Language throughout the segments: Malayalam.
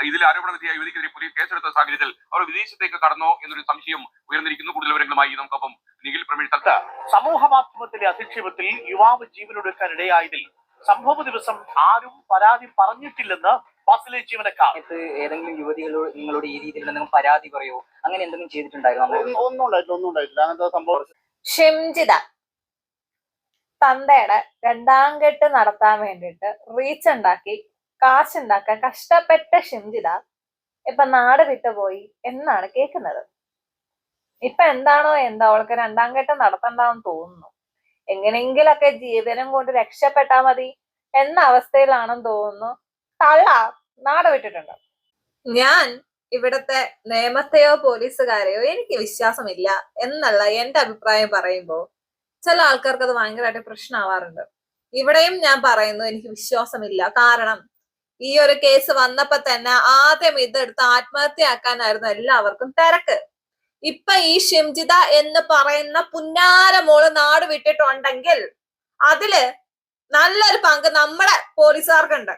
ഇതിൽ ആരോപണവിധിയായ യുവതിക്കെതിരെ പോലീസ് കേസെടുത്ത സാഹചര്യത്തിൽ അവർ വിദേശത്തേക്ക് കടന്നോ എന്നൊരു സംശയം ഉയർന്നിരിക്കുന്നു. കൂടുതൽ വിവരങ്ങളുമായി നമുക്കൊപ്പം നിഖിൽ പ്രമേഷ്. സമൂഹ മാധ്യമത്തിന്റെ അധിക്ഷേപത്തിൽ യുവാവ് ജീവനൊടുക്കാനിടയായതിൽ സംഭവ ദിവസം ആരും പരാതി പറഞ്ഞിട്ടില്ലെന്ന് ബസ്സിലെ ജീവനക്കാർ. ഏതെങ്കിലും യുവതികളോട് നിങ്ങളോട് ഈ രീതിയിൽ എന്തെങ്കിലും പരാതി പറയോ, അങ്ങനെ എന്തെങ്കിലും ചെയ്തിട്ടുണ്ടായിരുന്നു? ഒന്നും ഉണ്ടായിട്ടില്ല. അങ്ങനത്തെ സംഭവം. ഷിംജിത തന്തയുടെ രണ്ടാം കെട്ട് നടത്താൻ വേണ്ടിയിട്ട് റീച്ച് ഉണ്ടാക്കി കാശുണ്ടാക്കാൻ കഷ്ടപ്പെട്ട ഷിംജിത ഇപ്പൊ നാട് വിട്ടുപോയി എന്നാണ് കേൾക്കുന്നത്. ഇപ്പൊ എന്താണോ അവൾക്ക് രണ്ടാം കെട്ട് നടത്തണ്ടെന്ന് തോന്നുന്നു. എങ്ങനെങ്കിലൊക്കെ ജീവനം കൊണ്ട് രക്ഷപ്പെട്ടാ മതി എന്ന അവസ്ഥയിലാണെന്ന് തോന്നുന്നു. തള്ള നാട് വിട്ടിട്ടുണ്ട്. ഞാൻ ഇവിടത്തെ നിയമത്തെയോ പോലീസുകാരെയോ എനിക്ക് വിശ്വാസമില്ല എന്നുള്ള എന്റെ അഭിപ്രായം പറയുമ്പോ ചില ആൾക്കാർക്ക് അത് ഭയങ്കരമായിട്ട് പ്രശ്നമാവാറുണ്ട്. ഇവിടെയും ഞാൻ പറയുന്നു എനിക്ക് വിശ്വാസമില്ല. കാരണം ഈ ഒരു കേസ് വന്നപ്പോ തന്നെ ആദ്യം ഇതെടുത്ത് ആത്മഹത്യയാക്കാനായിരുന്നു എല്ലാവർക്കും തിരക്ക്. ഇപ്പൊ ഈ ഷിംജിത എന്ന് പറയുന്ന പുന്നാര മോള് നാട് വിട്ടിട്ടുണ്ടെങ്കിൽ അതില് നല്ലൊരു പങ്ക് നമ്മുടെ പോലീസുകാർക്കുണ്ട്.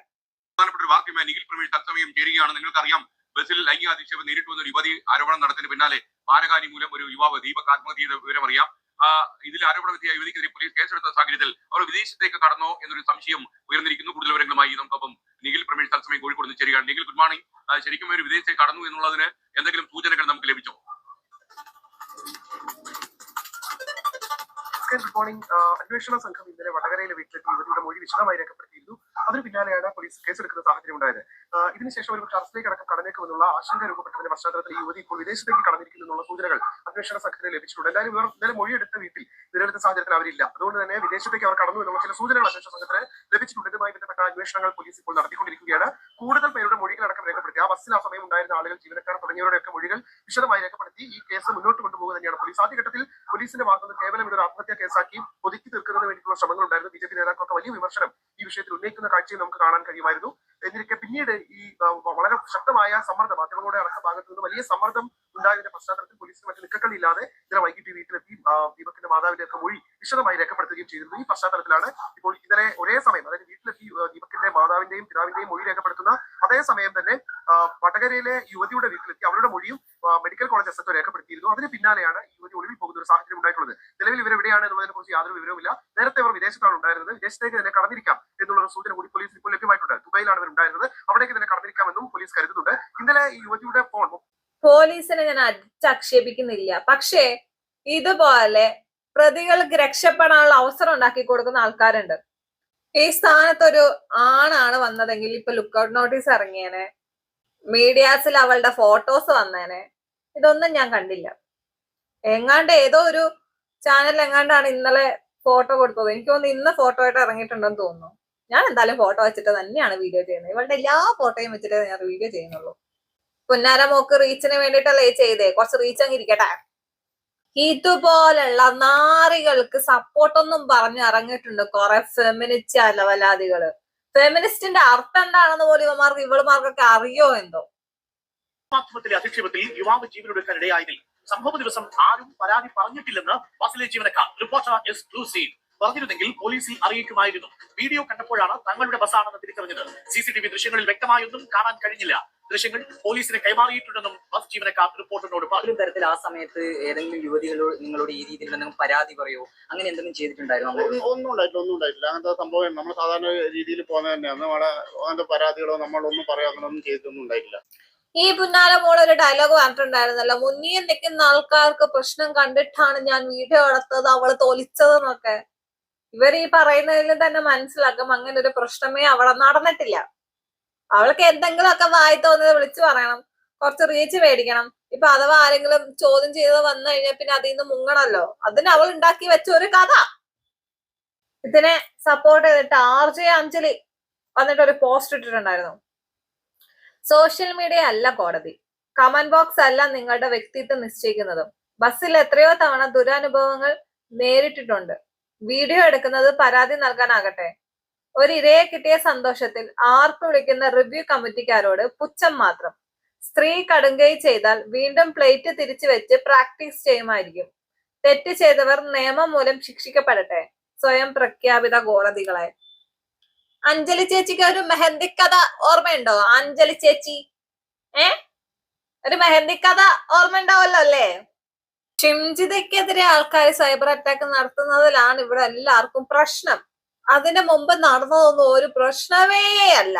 നിഖിൽ പ്രമേഷ് തത്സമയം ചേരുകയാണ്. നിങ്ങൾക്കറിയാം, ബസ്സിൽ ലൈംഗിക അധിക്ഷേപം നേരിട്ട് വന്ന ഒരു യുവതി ആരോപണം നടത്തിന് പിന്നാലെ മാനഹാനി മൂലം ഒരു യുവാവ് ദീപക് ആത്മഹത്യ ചെയ്ത വിവരം അറിയാം. ഇതിൽ ആരോപണവിധിയായ യുവതിക്കെതിരെ പോലീസ് കേസെടുത്ത സാഹചര്യത്തിൽ അവർ വിദേശത്തേക്ക് കടന്നോ എന്നൊരു സംശയം ഉയർന്നിരിക്കുന്നു. കൂടുതൽ വിവരങ്ങളുമായി നമുക്കൊപ്പം നിഖിൽ പ്രമേഷ് തത്സമയം കോഴിക്കോട് നിന്ന് ചേരുകയാണ്. Nikhil, good morning. ശരിക്കും ഒരു വിദേശത്തേക്ക് കടന്നു എന്നുള്ളതിന് എന്തെങ്കിലും സൂചനകൾ നമുക്ക് ലഭിച്ചോ? Good morning. അന്വേഷണ സംഘം ഇന്നലെ വടകരയിലെ വീട്ടിലെത്തി യുവതിയുടെ മൊഴി വിശദമായി രേഖപ്പെടുത്തിയിരുന്നു. അതിന് പിന്നാലെയാണ് പോലീസ് കേസെടുക്കുന്ന സാഹചര്യം ഉണ്ടായത്. ഇതിനുശേഷം ഒരു അറസ്റ്റിലേക്ക് അടക്കം കടന്നേക്കുമെന്നുള്ള ആശങ്ക രൂപപ്പെട്ടതിന്റെ പശ്ചാത്തലത്തിൽ ഈ യുവതി ഇപ്പോൾ വിദേശത്തേക്ക് കടന്നിരിക്കുന്നു എന്നുള്ള സൂചനകൾ അന്വേഷണ സംഘത്തിന് ലഭിച്ചിട്ടുണ്ട്. എന്തായാലും ഇവർ ഇന്നലെ മൊഴിയെടുത്ത വീട്ടിൽ നിലവിലത്തെ സാഹചര്യത്തിൽ അവരില്ല. അതുകൊണ്ട് തന്നെ വിദേശത്തേക്ക് അവർ കടന്നു എന്നുള്ള ചില സൂചനകൾ അന്വേഷണ സംഘത്തിന് ലഭിച്ചിട്ടുണ്ട്. ഇതുമായി ബന്ധപ്പെട്ട അന്വേഷണങ്ങൾ പോലീസ് ഇപ്പോൾ നടത്തിക്കൊണ്ടിരിക്കുകയാണ്. കൂടുതൽ പേരുടെ മൊഴികളടക്കം രേഖപ്പെടുത്തി ആ ബസ്സിൽ ആ സമയം ഉണ്ടായിരുന്ന ആളുകൾ, ജീവനക്കാർ തുടങ്ങിയവരുടെയൊക്കെ മൊഴികൾ വിശദമായി രേഖപ്പെടുത്തി ഈ കേസ് മുന്നോട്ട് കൊണ്ടുപോകുക തന്നെയാണ് പോലീസ്. ആദ്യഘട്ടത്തിൽ പോലീസിന്റെ ഭാഗത്ത് കേവലം ഇതൊരു ആത്മഹത്യാ കേസാക്കി ഒതുക്കി തീർക്കുന്നതിന് വേണ്ടിയിട്ടുള്ള ശ്രമങ്ങൾ ഉണ്ടായിരുന്നു. ബി ജെ പി നേതാക്കളൊക്കെ വലിയ വിമർശനം ഈ വിഷയത്തിൽ ഉന്നയിക്കുന്ന കാഴ്ചയും നമുക്ക് കാണാൻ കഴിയുമായിരുന്നു. എന്നിരിക്കെ പിന്നീട് ഈ വളരെ ശക്തമായ സമ്മർദ്ദം മാധ്യമങ്ങളുടെ അടക്ക ഭാഗത്തു നിന്ന് വലിയ സമ്മർദ്ദം ഉണ്ടായതിന്റെ പശ്ചാത്തലത്തിൽ പോലീസിന് മറ്റു നിക്കക്കളില്ലാതെ ഇന്നലെ വൈകിട്ട് വീട്ടിലെത്തി ദീപകിന്റെ മാതാവിന്റെ ഒക്കെ മൊഴി വിശദമായി രേഖപ്പെടുത്തുകയും ചെയ്തിരുന്നു. ഈ പശ്ചാത്തലത്തിലാണ് ഇപ്പോൾ ഇന്നലെ ഒരേ സമയം, അതായത് വീട്ടിലെത്തി ദീപകിന്റെ മാതാവിന്റെയും പിതാവിന്റെയും മൊഴി രേഖപ്പെടുത്തുന്ന അതേ സമയം തന്നെ വടകരയിലെ യുവതിയുടെ വീട്ടിലെത്തി അവരുടെ മൊഴിയും മെഡിക്കൽ കോളേജ് എസ് രേഖപ്പെടുത്തിയിരുന്നു. അതിന് പിന്നാലെയാണ് ഈ യുവതി ഒളിവിൽ പോകുന്ന ഒരു സാഹചര്യം ഉണ്ടായിട്ടുള്ളത്. നിലവിൽ ഇവർ എവിടെയാണ് എന്നുള്ളതിനെ കുറിച്ച് യാതൊരു വിവരവുമില്ല. നേരത്തെ അവർ വിദേശത്താണ് ഉണ്ടായിരുന്നത്. വിദേശത്തേക്ക് തന്നെ കടന്നിരിക്കാം എന്നുള്ള സൂചന കൂടി പോലീസിന് ഇപ്പോൾ ലഭ്യമായിട്ടുണ്ട്. ദുബൈയിലാണ് ഇവർ ഉണ്ടായിരുന്നത്. അവിടേക്ക് തന്നെ കടന്നിരിക്കാമെന്നും പോലീസ് കരുതുന്നുണ്ട്. ഇന്നലെ ഈ യുവതിയുടെ ഫോൺ പോലീസിനെ ഞാൻ അടിച്ചാക്ഷേപിക്കുന്നില്ല. പക്ഷേ ഇതുപോലെ പ്രതികൾക്ക് രക്ഷപ്പെടാനുള്ള അവസരം ഉണ്ടാക്കി കൊടുക്കുന്ന ആൾക്കാരുണ്ട്. ഈ സ്ഥാനത്തൊരു ആണാണ് വന്നതെങ്കിൽ ഇപ്പൊ ലുക്കൌട്ട് നോട്ടീസ് ഇറങ്ങിയേനെ, മീഡിയാസിൽ അവളുടെ ഫോട്ടോസ് വന്നേനെ. ഇതൊന്നും ഞാൻ കണ്ടില്ല. എങ്ങാണ്ട് ഏതോ ഒരു ചാനൽ എങ്ങാണ്ടാണ് ഇന്നലെ ഫോട്ടോ കൊടുത്തത്. എനിക്ക് തോന്നുന്നു ഇന്ന് ഫോട്ടോ ആയിട്ട് ഇറങ്ങിയിട്ടുണ്ടെന്ന് തോന്നുന്നു. ഞാൻ എന്തായാലും ഫോട്ടോ വെച്ചിട്ട് തന്നെയാണ് വീഡിയോ ചെയ്യുന്നത്. ഇവളുടെ എല്ലാ ഫോട്ടോയും വെച്ചിട്ടേ ഞാൻ വീഡിയോ ചെയ്യുന്നുള്ളൂ. പുന്നാര മോക്ക് റീച്ചിന് വേണ്ടിയിട്ടല്ലേ ചെയ്തേ, കുറച്ച് റീച്ച് അങ്ങ് ഇരിക്കട്ടെ. ഇതുപോലുള്ള നാറികൾക്ക് സപ്പോർട്ടൊന്നും പറഞ്ഞ് ഇറങ്ങിയിട്ടുണ്ട് കുറെ ഫെമിനിസ്റ്റ് അലവലാദികള്. ഫെമിനിസ്റ്റിന്റെ അർത്ഥം എന്താണെന്ന് പോലും ഇവളുമാർക്കൊക്കെ അറിയോ എന്തോ. മാധ്യമത്തിലെ അധിക്ഷേപത്തിൽ യുവാവ് ജീവനൊടുക്കാനിടയായതിൽ സംഭവ ദിവസം ആരും പരാതി പറഞ്ഞിട്ടില്ലെന്ന് ബസ്സിലെ ജീവനക്കാർ. Reporter exclusive. പറഞ്ഞിരുന്നെങ്കിൽ പോലീസിൽ അറിയിക്കുമായിരുന്നു. വീഡിയോ കണ്ടപ്പോഴാണ് തങ്ങളുടെ ബസ്സാണെന്ന് തിരിച്ചറിഞ്ഞത്. CCTV ദൃശ്യങ്ങളിൽ വ്യക്തമായൊന്നും കാണാൻ കഴിഞ്ഞില്ല. ദൃശ്യങ്ങൾ പോലീസിനെ കൈമാറിയിട്ടുണ്ടെന്നും ബസ് ജീവനക്കാർ റിപ്പോർട്ടറിനോട് പറഞ്ഞു. തരത്തിൽ ആ സമയത്ത് ഏതെങ്കിലും യുവതികളോട് നിങ്ങളോട് ഈ രീതിയിൽ എന്തെങ്കിലും പരാതി പറയോ, അങ്ങനെ എന്തെങ്കിലും ചെയ്തിട്ടുണ്ടായിരുന്നു? ഒന്നും ഉണ്ടായിട്ടില്ല. അങ്ങനത്തെ സംഭവം നമ്മൾ സാധാരണ രീതിയിൽ പോകുന്നത് തന്നെയാണ്. നമ്മുടെ അങ്ങനത്തെ പരാതികളോ നമ്മളൊന്നും പറയാ അങ്ങനൊന്നും ചെയ്തിട്ടൊന്നും ഉണ്ടായിട്ടില്ല. ഈ പുന്നാര മോള് ഒരു ഡയലോഗ് പറഞ്ഞിട്ടുണ്ടായിരുന്നല്ലോ, മുന്നിൽ നിൽക്കുന്ന ആൾക്കാർക്ക് പ്രശ്നം കണ്ടിട്ടാണ് ഞാൻ വീഡിയോ എടുത്തത്, അവള് തോലിച്ചതെന്നൊക്കെ. ഇവർ ഈ പറയുന്നതിൽ തന്നെ മനസ്സിലാക്കും അങ്ങനെ ഒരു പ്രശ്നമേ അവിടെ നടന്നിട്ടില്ല. അവൾക്ക് എന്തെങ്കിലുമൊക്കെ വായി തോന്നിയത് വിളിച്ചു പറയണം, കുറച്ച് റീച്ച് മേടിക്കണം. ഇപ്പൊ അഥവാ ആരെങ്കിലും ചോദ്യം ചെയ്ത് വന്നു കഴിഞ്ഞാൽ പിന്നെ അതിൽ നിന്ന് മുങ്ങണല്ലോ. അതിന് അവൾ ഉണ്ടാക്കി വെച്ച ഒരു കഥ. ഇതിനെ സപ്പോർട്ട് ചെയ്തിട്ട് RJ അഞ്ജലി വന്നിട്ട് ഒരു പോസ്റ്റ് ഇട്ടിട്ടുണ്ടായിരുന്നു. സോഷ്യൽ മീഡിയ അല്ല കോടതി, കമന്റ് ബോക്സ് അല്ല നിങ്ങളുടെ വ്യക്തിത്വം നിശ്ചയിക്കുന്നതും. ബസ്സിൽ എത്രയോ തവണ ദുരനുഭവങ്ങൾ നേരിട്ടിട്ടുണ്ട്. വീഡിയോ എടുക്കുന്നത് പരാതി നൽകാനാകട്ടെ. ഒരു ഇരയെ കിട്ടിയ സന്തോഷത്തിൽ ആർപ്പ് വിളിക്കുന്ന റിവ്യൂ കമ്മിറ്റിക്കാരോട് പുച്ഛം മാത്രം. സ്ത്രീ കടുങ്കൈ ചെയ്താൽ വീണ്ടും പ്ലേറ്റ് തിരിച്ചു വെച്ച് പ്രാക്ടീസ് ചെയ്യുമായിരിക്കും. തെറ്റ് ചെയ്തവർ നിയമം മൂലം ശിക്ഷിക്കപ്പെടട്ടെ. സ്വയം പ്രഖ്യാപിത കോടതികളെ. അഞ്ജലി ചേച്ചിക്ക് ഒരു മെഹന്തി കഥ ഓർമ്മയുണ്ടോ? അഞ്ജലി ചേച്ചി ഒരു മെഹന്തി കഥ ഓർമ്മ ഉണ്ടാവല്ലോ അല്ലേ? ഷിംജിതയ്ക്കെതിരെ ആൾക്കാർ സൈബർ അറ്റാക്ക് നടത്തുന്നതിലാണ് ഇവിടെ എല്ലാവർക്കും പ്രശ്നം. അതിന് മുമ്പ് നടന്നതൊന്നും ഒരു പ്രശ്നമേ അല്ല.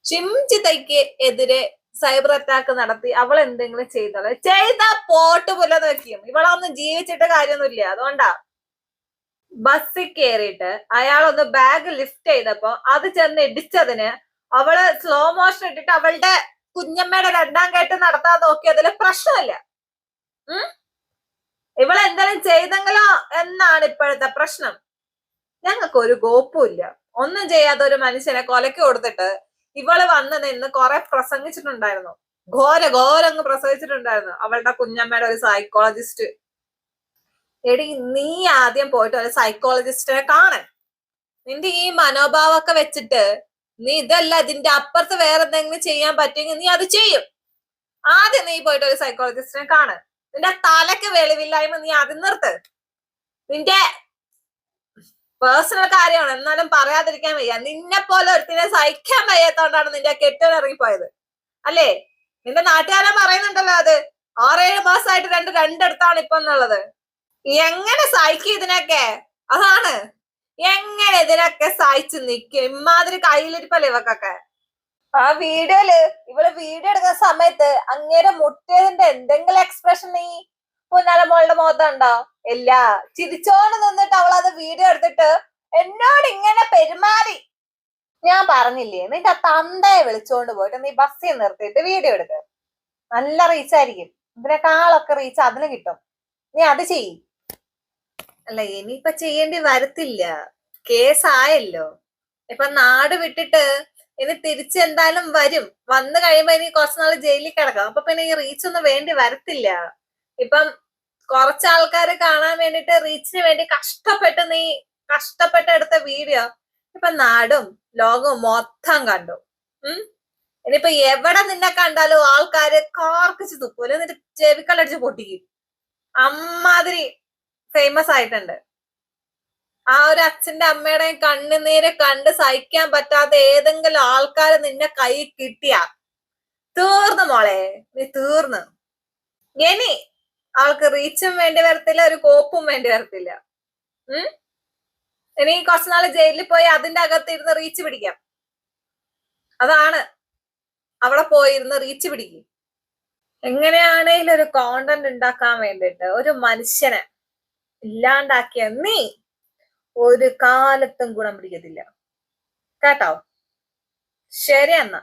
ഷിംജിതയ്ക്ക് എതിരെ സൈബർ അറ്റാക്ക് നടത്തി അവൾ എന്തെങ്കിലും ചെയ്താ പോട്ട് പുല നോക്കിയും ഇവളൊന്നും ജീവിച്ചിട്ട് കാര്യമൊന്നുമില്ല. അതുകൊണ്ടാ ബസ്സിൽ കയറിയിട്ട് അയാളൊന്ന് ബാഗ് ലിഫ്റ്റ് ചെയ്തപ്പോ അത് ചെന്ന് ഇടിച്ചതിന് അവള് സ്ലോ മോഷൻ ഇട്ടിട്ട് അവളുടെ കുഞ്ഞമ്മയുടെ 2ാം കെട്ട് നടത്താൻ നോക്കിയതില് പ്രശ്നമില്ല. ഇവളെന്തെങ്കിലും ചെയ്തെങ്കിലോ എന്നാണ് ഇപ്പോഴത്തെ പ്രശ്നം. ഞങ്ങൾക്ക് ഒരു കോപ്പുമില്ല. ഒന്നും ചെയ്യാത്ത ഒരു മനുഷ്യനെ കൊലക്ക് കൊടുത്തിട്ട് ഇവള് വന്ന് നിന്ന് കുറെ പ്രസംഗിച്ചിട്ടുണ്ടായിരുന്നു. ഘോരങ്ങ് പ്രസംഗിച്ചിട്ടുണ്ടായിരുന്നു അവളുടെ കുഞ്ഞമ്മയുടെ ഒരു സൈക്കോളജിസ്റ്റ്. എടി നീ ആദ്യം പോയിട്ട് ഒരു സൈക്കോളജിസ്റ്റിനെ കാണാൻ. നിന്റെ ഈ മനോഭാവമൊക്കെ വെച്ചിട്ട് നീ ഇതല്ല ഇതിന്റെ അപ്പുറത്ത് വേറെ എന്തെങ്കിലും ചെയ്യാൻ പറ്റുമെങ്കിൽ നീ അത് ചെയ്യും. ആദ്യം നീ പോയിട്ട് ഒരു സൈക്കോളജിസ്റ്റിനെ കാണ്. നിന്റെ തലക്ക് വെളിവില്ലായ്മ നീ അത് നിർത്ത്. നിന്റെ പേഴ്സണൽ കാര്യമാണ്, എന്നാലും പറയാതിരിക്കാൻ വയ്യ. നിന്നെ പോലെ ഒരുത്തിനെ സഹിക്കാൻ വയ്യാത്തോണ്ടാണ് നിന്റെ കെട്ടിൽ ഇറങ്ങിപ്പോയത് അല്ലേ? നിന്റെ നാട്ടുകാരൻ പറയുന്നുണ്ടല്ലോ അത് 6-7 മാസമായിട്ട് രണ്ടിടത്താണ് ഇപ്പൊ എന്നുള്ളത്. എങ്ങനെ സഹിക്കും ഇതിനൊക്കെ? അതാണ് എങ്ങനെ ഇതിനൊക്കെ സഹിച്ചു നിൽക്കും? ഇമാതിരി കയ്യിലിരിപ്പല്ലേ ഇവക്കൊക്കെ. ആ വീഡിയോയില് ഇവള് വീഡിയോ എടുക്കുന്ന സമയത്ത് അങ്ങേരെ മുട്ടിയതിന്റെ എന്തെങ്കിലും എക്സ്പ്രഷൻ നീ പുന്നാലമോളുടെ മുഖത്തുണ്ടോ? ഇല്ല. ചിരിച്ചോണ്ട് നിന്നിട്ട് അവൾ അത് വീഡിയോ എടുത്തിട്ട് എന്നോട് ഇങ്ങനെ പെരുമാറി. ഞാൻ പറഞ്ഞില്ലേ നിന്റെ തന്തയെ വിളിച്ചോണ്ട് പോയിട്ട് നീ ബസ്സിൽ നിർത്തിയിട്ട് വീഡിയോ എടുക്ക. നല്ല റീച്ച് ആയിരിക്കും. ഇതിനേക്കാളൊക്കെ റീച്ച് അതിന് കിട്ടും. നീ അത് ചെയ്യ്. അല്ല ഇനിയിപ്പൊ ചെയ്യേണ്ടി വരത്തില്ല. കേസായല്ലോ. ഇപ്പൊ നാട് വിട്ടിട്ട് ഇനി തിരിച്ചെന്തായാലും വരും. വന്നു കഴിയുമ്പോ ഇനി കുറച്ചുനാള് ജയിലിൽ കിടക്കാം. അപ്പൊ പിന്നെ ഈ റീച്ച് ഒന്നും വേണ്ടി വരത്തില്ല. ഇപ്പം കുറച്ചാൾക്കാര് കാണാൻ വേണ്ടിട്ട് റീച്ചിന് വേണ്ടി കഷ്ടപ്പെട്ട് എടുത്ത വീഡിയോ ഇപ്പൊ നാടും ലോകവും മൊത്തം കണ്ടു. ഇനിയിപ്പൊ എവിടെ നിന്നെ കണ്ടാലും ആൾക്കാര് കാർക്കിച്ച് തുപ്പൂല, എന്നിട്ട് ചെവിക്കല്ലടിച്ച് പൊട്ടിക്കും. അമ്മാതിരി ഫേമസ് ആയിട്ടുണ്ട്. ആ ഒരു അച്ഛന്റെ അമ്മയുടെയും കണ്ണുനീര് കണ്ട് സഹിക്കാൻ പറ്റാത്ത ഏതെങ്കിലും ആൾക്കാര് നിന്നെ കൈ കിട്ടിയാ തീർന്നു മോളെ, നീ തീർന്നു. ഇനി ആൾക്ക് റീച്ചും വേണ്ടി വരത്തില്ല, ഒരു കോപ്പും വേണ്ടി വരത്തില്ല. ഇനി കുറച്ചുനാള് ജയിലിൽ പോയി അതിന്റെ അകത്തിരുന്ന് റീച്ച് പിടിക്കാം. അതാണ് അവിടെ പോയിരുന്ന് റീച്ച് പിടിക്കും. എങ്ങനെയാണേലും ഒരു കോണ്ടന്റ് ഉണ്ടാക്കാൻ വേണ്ടിട്ട് ഒരു മനുഷ്യനെ ഇല്ലാണ്ടാക്കിയ നീ ഒരു കാലത്തും ഗുണം പിടിക്കത്തില്ല കേട്ടോ. ശരി എന്നാ.